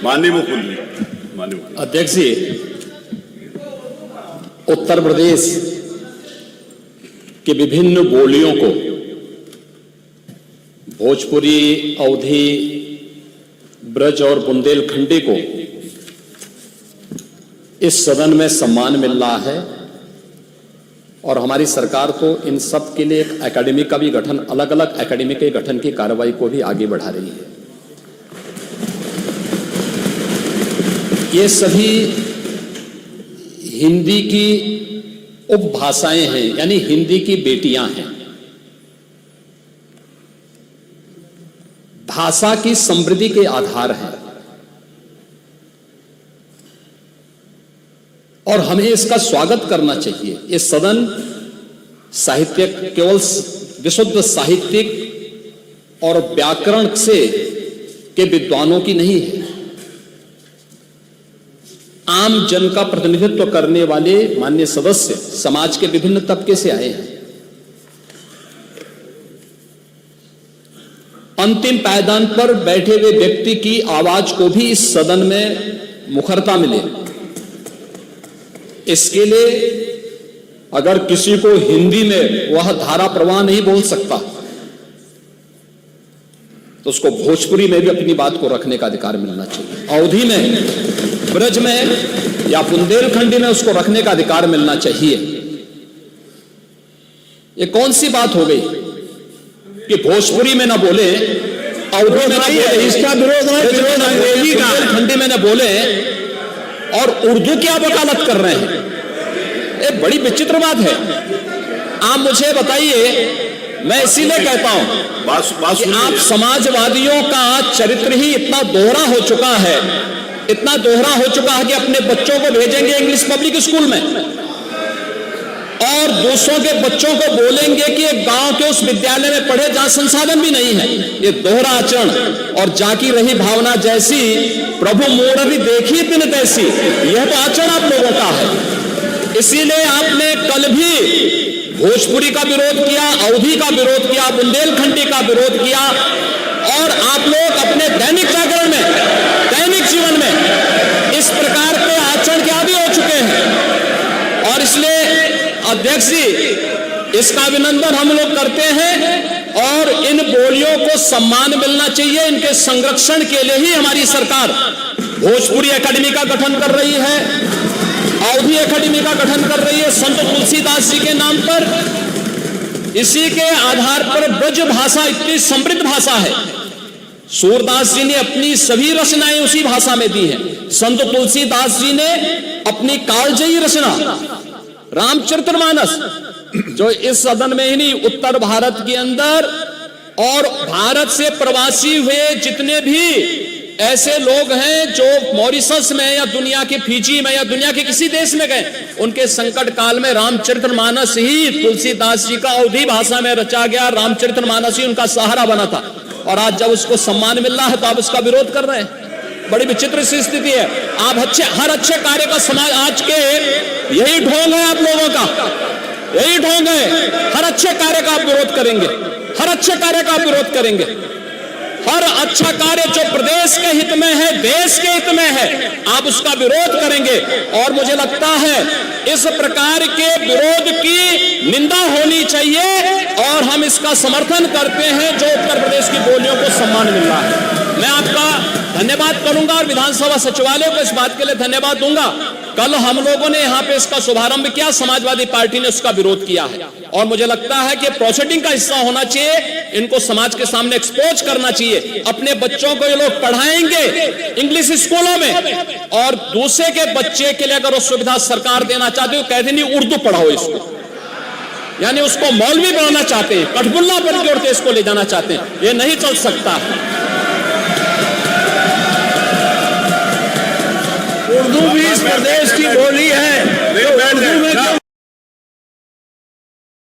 माननीय मुख्यमंत्री। अध्यक्ष जी, उत्तर प्रदेश की विभिन्न बोलियों को, भोजपुरी, अवधी, ब्रज और बुंदेलखंडी को इस सदन में सम्मान मिल रहा है और हमारी सरकार तो इन सब के लिए एक एकेडमी का भी गठन, अलग अलग एकेडमी के गठन की कार्रवाई को भी आगे बढ़ा रही है। ये सभी हिंदी की उपभाषाएं हैं, यानी हिंदी की बेटियां हैं। भाषा की समृद्धि के आधार हैं और हमें इसका स्वागत करना चाहिए। ये सदन साहित्यिक, केवल विशुद्ध साहित्यिक और व्याकरण से के विद्वानों की नहीं है, आम जन का प्रतिनिधित्व करने वाले माननीय सदस्य समाज के विभिन्न तबके से आए हैं। अंतिम पायदान पर बैठे हुए व्यक्ति की आवाज को भी इस सदन में मुखरता मिले, इसके लिए अगर किसी को हिंदी में वह धारा प्रवाह नहीं बोल सकता तो उसको भोजपुरी में भी अपनी बात को रखने का अधिकार मिलना चाहिए, अवधी में, ब्रज में या बुंदेलखंडी में उसको रखने का अधिकार मिलना चाहिए। ये कौन सी बात हो गई कि भोजपुरी में ना बोले, अवधी में ना बोले, इसका विरोध अंग्रेजी का, बुंदेलखंडी में ना बोले और उर्दू की आप वकालत कर रहे हैं? ये बड़ी विचित्र बात है। आप मुझे बताइए, मैं इसीलिए कहता हूं कि आप समाजवादियों का चरित्र ही इतना दोहरा हो चुका है, इतना दोहरा हो चुका है कि अपने बच्चों को भेजेंगे इंग्लिश पब्लिक स्कूल में और दूसरों के बच्चों को बोलेंगे कि एक गांव के उस विद्यालय में पढ़े जहां संसाधन भी नहीं है। ये दोहरा आचरण और जाकी रही भावना जैसी प्रभु मोड़री देखी बिन तैसी, यह तो आचरण आप लोगों का है। इसीलिए आपने कल भी भोजपुरी का विरोध किया, अवधी का विरोध किया, बुंदेलखंडी का विरोध किया और आप लोग अपने दैनिक जागरण में, दैनिक जीवन में इस प्रकार के आचरण के आदी हो चुके हैं। और इसलिए अध्यक्ष जी, इसका अभिनंदन हम लोग करते हैं और इन बोलियों को सम्मान मिलना चाहिए। इनके संरक्षण के लिए ही हमारी सरकार भोजपुरी एकेडमी का गठन कर रही है, अवधी एकेडमी का गठन कर रही है संत तुलसीदास जी के नाम पर। इसी के आधार पर ब्रज भाषा इतनी समृद्ध भाषा है। सूरदास जी ने अपनी सभी रचनाएं उसी भाषा में दी हैं। संत तुलसीदास जी ने अपनी कालजयी रचना रामचरितमानस, जो इस सदन में ही नहीं, उत्तर भारत के अंदर और भारत से प्रवासी हुए जितने भी ऐसे लोग हैं जो मॉरिशस में या दुनिया के फिजी में या दुनिया के किसी देश में गए, उनके संकट काल में रामचरितमानस ही तुलसीदास जी का अवधी भाषा में रचा गया, रामचरितमानस ही उनका सहारा बना था। और आज जब उसको सम्मान मिल रहा है तो आप उसका विरोध कर रहे हैं। बड़ी विचित्र सी स्थिति है। आप हर अच्छे कार्य का समाज, आज के यही ढोंग है आप लोगों का, यही ढोंग है। हर अच्छे कार्य का आप विरोध करेंगे, हर अच्छे कार्य का आप विरोध करेंगे। हर अच्छा कार्य जो प्रदेश के हित में है, देश के हित में है, आप उसका विरोध करेंगे। और मुझे लगता है इस प्रकार के विरोध की निंदा होनी चाहिए और हम इसका समर्थन करते हैं जो उत्तर प्रदेश की बोलियों को सम्मान मिल रहा है। मैं आपका धन्यवाद करूंगा और विधानसभा सचिवालय को इस बात के लिए धन्यवाद दूंगा। कल हम लोगों ने यहाँ पे इसका शुभारंभ किया, समाजवादी पार्टी ने उसका विरोध किया है और मुझे लगता है कि प्रोसीडिंग का हिस्सा होना चाहिए। इनको समाज के सामने एक्सपोज करना चाहिए। अपने बच्चों को ये लोग पढ़ाएंगे इंग्लिश स्कूलों में और दूसरे के बच्चे के लिए अगर वो सुविधा सरकार देना चाहते हो, कहते नहीं उर्दू पढ़ाओ इसको, यानी उसको मौलवी बनाना चाहते हैं, कठबुल्ला पर जोड़ते इसको ले जाना चाहते हैं। ये नहीं चल सकता। उर्दू भी इस प्रदेश की बोली है, तो उर्दू में